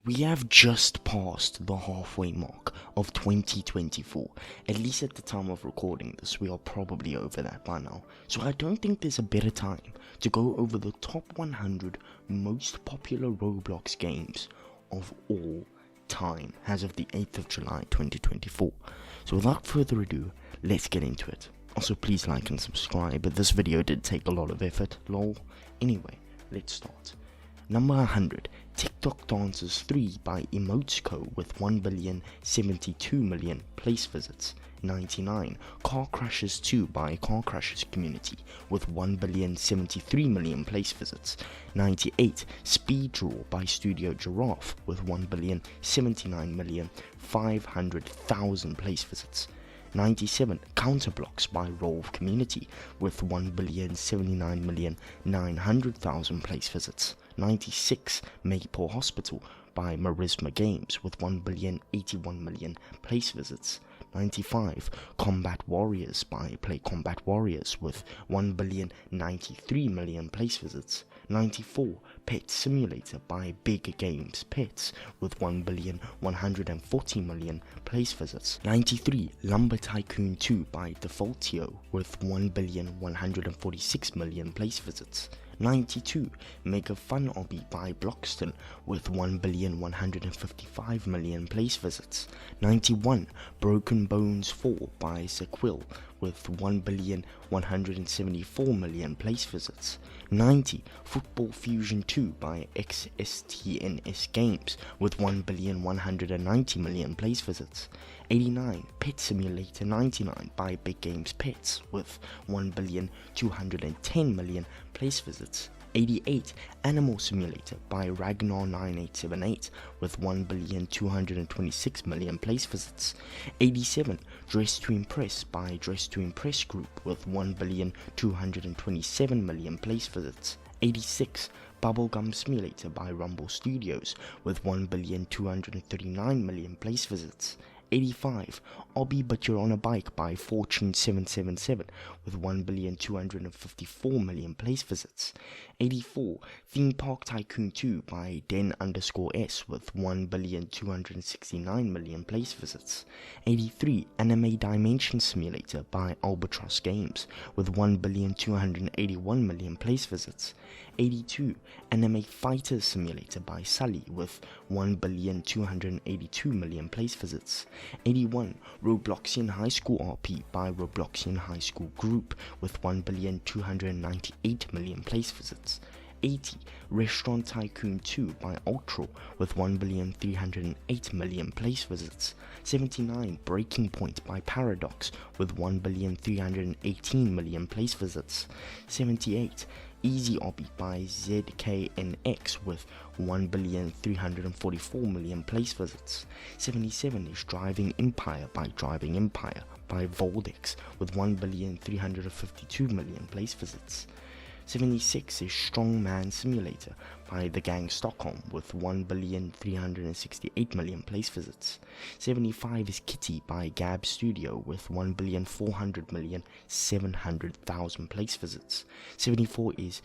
We have just passed the halfway mark of 2024. At least at the time of recording this, we are probably over that by now. So I don't think there's a better time to go over the top 100 most popular Roblox games of all time as of the 8th of July 2024. So without further ado, let's get into it. Also, please like and subscribe, but this video did take a lot of effort, lol. Anyway, let's start. Number 100, TikTok Dances 3 by Emotes.co with 1,072,000,000 place visits. 99, Car Crashes 2 by Car Crashes Community with 1,073,000,000 place visits. 98, Speed Draw by Studio Giraffe with 1,079,500,000 place visits. 97, Counterblocks by Rolve Community with 1,079,900,000 place visits. 96, Maypole Hospital by Marisma Games with 1,081,000,000 place visits. 95, Combat Warriors by Play Combat Warriors with 1,093,000,000 place visits. 94, Pet Simulator by Big Games Pets with 1,140,000,000 place visits. 93, Lumber Tycoon 2 by Defaultio with 1,146,000,000 place visits. 92, Make a Fun Obby by Bloxton with 1,155,000,000 place visits. 91, Broken Bones 4 by Sequil with 1,174,000,000 place visits. 90, Football Fusion 2 by XSTNS Games with 1,190,000,000 place visits. 89, Pet Simulator 99 by Big Games Pets with 1,210,000,000 place visits. 88, Animal Simulator by Ragnar9878 with 1,226,000,000 place visits. 87, Dress to Impress by Dress to Impress Group with 1,227,000,000 place visits. 86, Bubblegum Simulator by Rumble Studios with 1,239,000,000 place visits. 85, Obby But You're on a Bike by Fortune777 with 1,254,000,000 place visits. 84, Theme Park Tycoon 2 by Den_S with 1,269,000,000 place visits. 83, Anime Dimension Simulator by Albatross Games with 1,281,000,000 place visits. 82, Anime Fighter Simulator by Sully with 1,282,000,000 place visits. 81, Robloxian High School RP by Robloxian High School Group with 1,298,000,000 place visits. 80, Restaurant Tycoon 2 by Ultra with 1,308,000,000 place visits. 79, Breaking Point by Paradox with 1,318,000,000 place visits. 78, Easy Obby by ZKNX with 1,344,000,000 place visits. 77 is Driving Empire by Driving Empire by Voldex with 1,352,000,000 place visits. 76 is Strongman Simulator by The Gang Stockholm with 1,368,000,000 place visits. 75 is Kitty by Gab Studio with 1,400,700,000 place visits. 74 is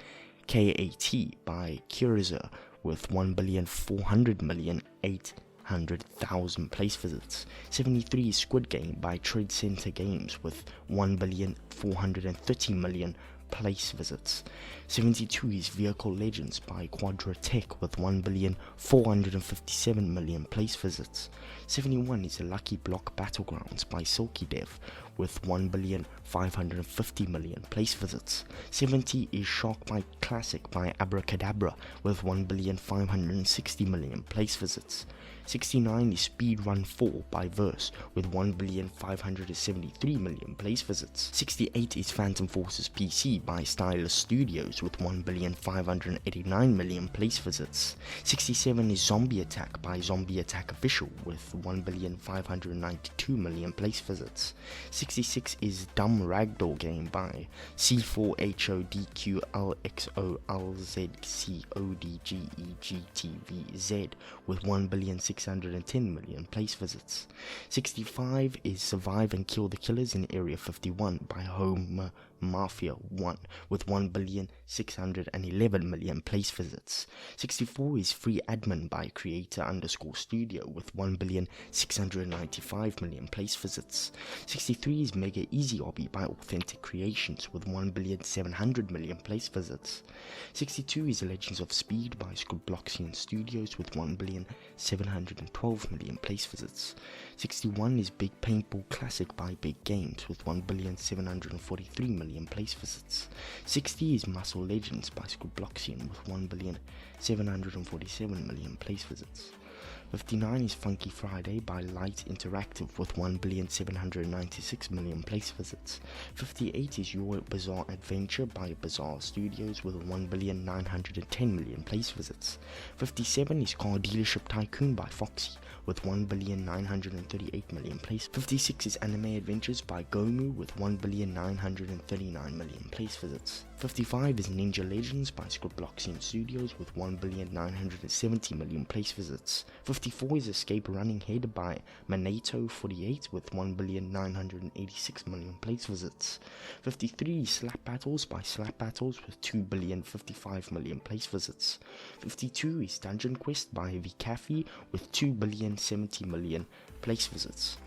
KAT by Curiza with 1,400,800,000 place visits. 73 is Squid Game by Trade Center Games with 1,430,000,000 place visits. 72 is Vehicle Legends by Quadratech with 1,457,000,000 place visits. 71 is Lucky Block Battlegrounds by Silky Dev with 1,550,000,000 place visits. 70 is Shark Bite Classic by Abracadabra with 1,560,000,000 place visits. 69 is Speedrun 4 by Verse with 1,573,000,000 place visits. 68 is Phantom Forces PC by Stylus Studios with 1,589,000,000 place visits. 67 is Zombie Attack by Zombie Attack Official with 1,592,000,000 place visits. 66 is Dumb Ragdoll Game by C4HODQLXOLZCODGEGTVZ with 1,610,000,000 place visits. 65 is Survive and Kill the Killers in Area 51 by Home Mafia 1 with 1,611 million place visits. 64 is Free Admin by Creator_Studio with 1,695 million place visits. 63 is Mega Easy Hobby by Authentic Creations with 1,700 million place visits. 62 is Legends of Speed by Roblox Studios with 1,712 million place visits. 61 is Big Paintball Classic by Big Games with 1,743 million place visits. 60 is Muscle Legends by Robloxian with 1,747 million place visits. 59 is Funky Friday by Light Interactive with 1,796 million place visits. 58 is Your Bizarre Adventure by Bizarre Studios with 1,910 million place visits. 57 is Car Dealership Tycoon by Foxy with 1,938 million place. 56 is Anime Adventures by Gomu with 1,939 million place visits. 55 is Ninja Legends by Robloxian Studios with 1,970 million place visits. 54 is Escape Running Head by Manato48 with 1,986 million place visits. 53 is Slap Battles by Slap Battles with 2,055 million place visits. 52 is Dungeon Quest by Vcafe with 2,070 million place visits.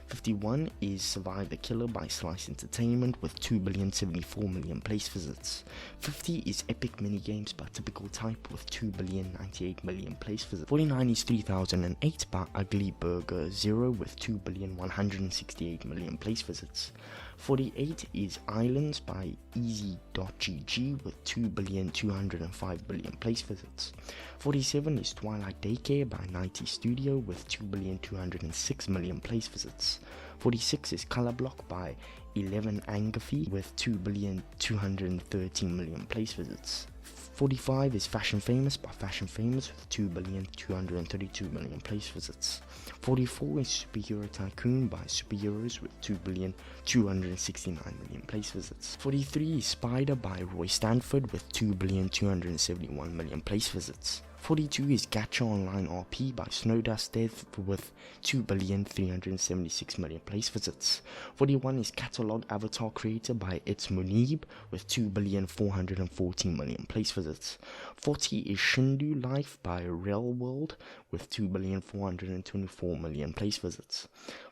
51 is Survive the Killer by Slice Entertainment with 2,074 million place visits. 50 is Epic Minigames by Typical Type with 2,098 million place visits. 49 is 3008 by Ugly Burger Zero with 2,168 million place visits. 48 is Islands by Easy.gg with 2,205 million place visits. 47 is Twilight Daycare by Nighty Studio with 2,206 million place visits. 46 is Color Block by 11 Angafi with 2,213 million place visits. 45 is Fashion Famous by Fashion Famous with 2,232 million place visits. 44 is Superhero Tycoon by Superheroes with 2,269 million place visits. 43 is Spider by Roy Stanford with 2,271 million place visits. 42 is Gacha Online RP by Snowdust Death with 2,376 million place visits. 41 is Catalog Avatar Creator by It's Munib with 2,414 million place visits. 40 is Shindu Life by Real World with 2,424 million place visits.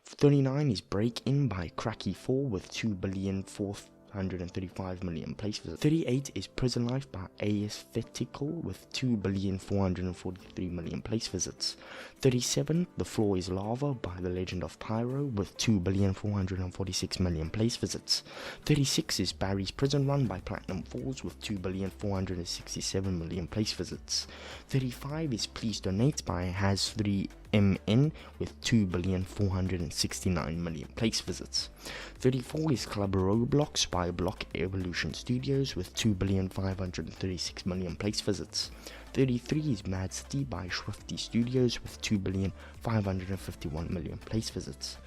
39 is Break In by Cracky4 with 2,435 million place visits. 38 is Prison Life by Aesthetical with 2,443 million place visits. 37 The Floor is Lava by The Legend of Pyro with 2,446 million place visits. 36 is Barry's Prison Run by Platinum Falls with 2,467 million place visits. 35 is Please Donate by Has3MN with 2,469 million place visits. 34 is Club Roblox by Block Evolution Studios with 2,536 million place visits. 33 is Mad City by Swifty Studios with 2,551 million place visits.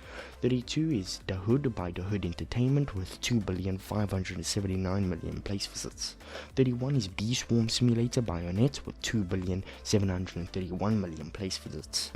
32 is The Hood by The Hood Entertainment with 2,579 million place visits. 31 is Bee Swarm Simulator by Onet with 2,731 million place visits.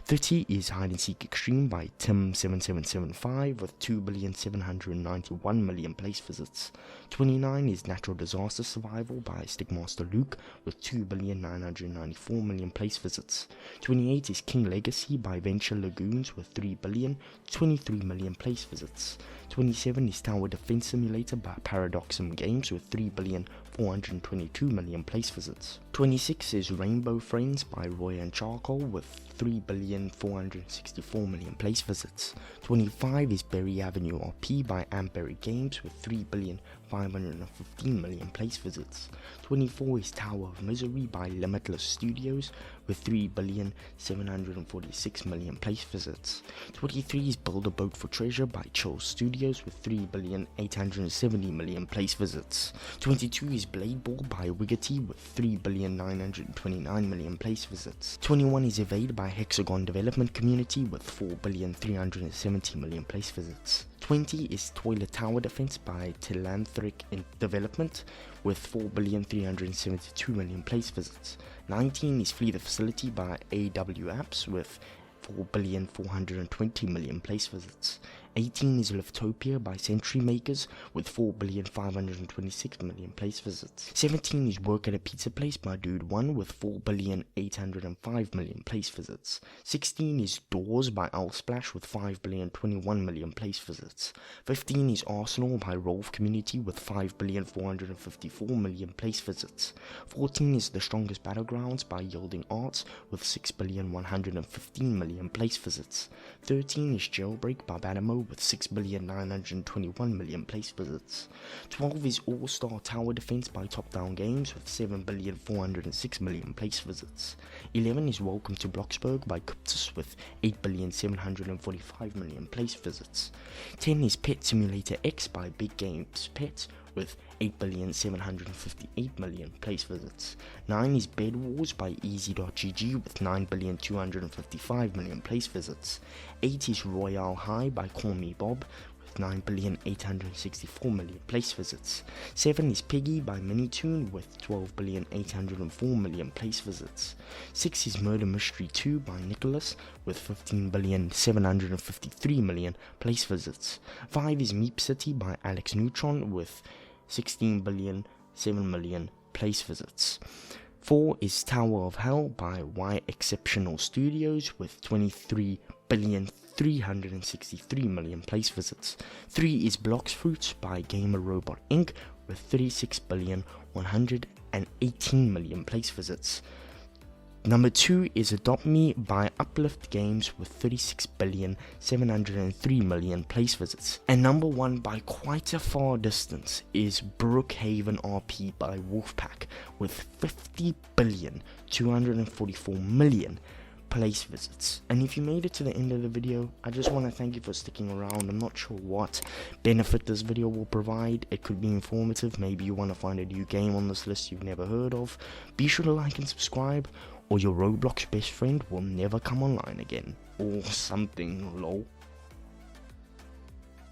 30 is Hide and Seek Extreme by Tim7775 with 2,791 million place visits. 29 is Natural Disaster Survival by Stickmaster Luke with 2,994 million place visits. 28 is King Legacy by Venture Lagoons with 3,023 million place visits. 27 is Tower Defense Simulator by Paradoxum Games with 3,422 million place visits. 26 is Rainbow Friends by Roy and Charcoal with 3,464 million place visits. 25 is Berry Avenue RP by Amberry Games with 3,515 million place visits. 24 is Tower of Misery by Limitless Studios with 3,746 million place visits. 23 is Build a Boat for Treasure by Chill Studios with 3,870 million place visits. 22 is Blade Ball by Wiggity with 3,929 million place visits. 21 is Evade by Hexagon Development Community with 4,370 million place visits. 20 is Toilet Tower Defense by Telanthric Development with 4,372 million place visits. 19 is Flee the Facility by AW Apps with 4,420 million place visits. 18 is Liftopia by Century Makers with 4,526,000,000 place visits. 17 is Work at a Pizza Place by Dude1 with 4,805,000,000 place visits. 16 is Doors by Owlsplash with 5,021,000,000 place visits. 15 is Arsenal by Rolf Community with 5,454,000,000 place visits. 14 is The Strongest Battlegrounds by Yielding Arts with 6,115,000,000 place visits. 13 is Jailbreak by Badamo with 6,921,000,000 place visits. 12 is All-Star Tower Defense by Top Down Games with 7,406,000,000 place visits. 11 is Welcome to Bloxburg by Cryptus with 8,745,000,000 place visits. 10 is Pet Simulator X by Big Games Pets with 8,758,000,000 place visits. 9 is Bed Wars by Easy.gg with 9,255,000,000 place visits. 8 is Royale High by Call Me Bob with 9,864,000,000 place visits. 7 is Piggy by Minitoon with 12,804,000,000 place visits. 6 is Murder Mystery 2 by Nicholas with 15,753,000,000 place visits. 5 is Meep City by Alex Neutron with 16,007,000,000 place visits. 4 is Tower of Hell by Y Exceptional Studios with 23,363,000,000 place visits. 3 is Blocks Fruits by Gamer Robot Inc. with 36,118,000,000 place visits. Number 2 is Adopt Me by Uplift Games with 36,703,000,000 place visits. And number 1 by quite a far distance is Brookhaven RP by Wolfpack with 50,244,000,000 place visits. And if you made it to the end of the video, I just want to thank you for sticking around. I'm not sure what benefit this video will provide. It could be informative. Maybe you want to find a new game on this list you've never heard of. Be sure to like and subscribe, or your Roblox best friend will never come online again, or something, lol.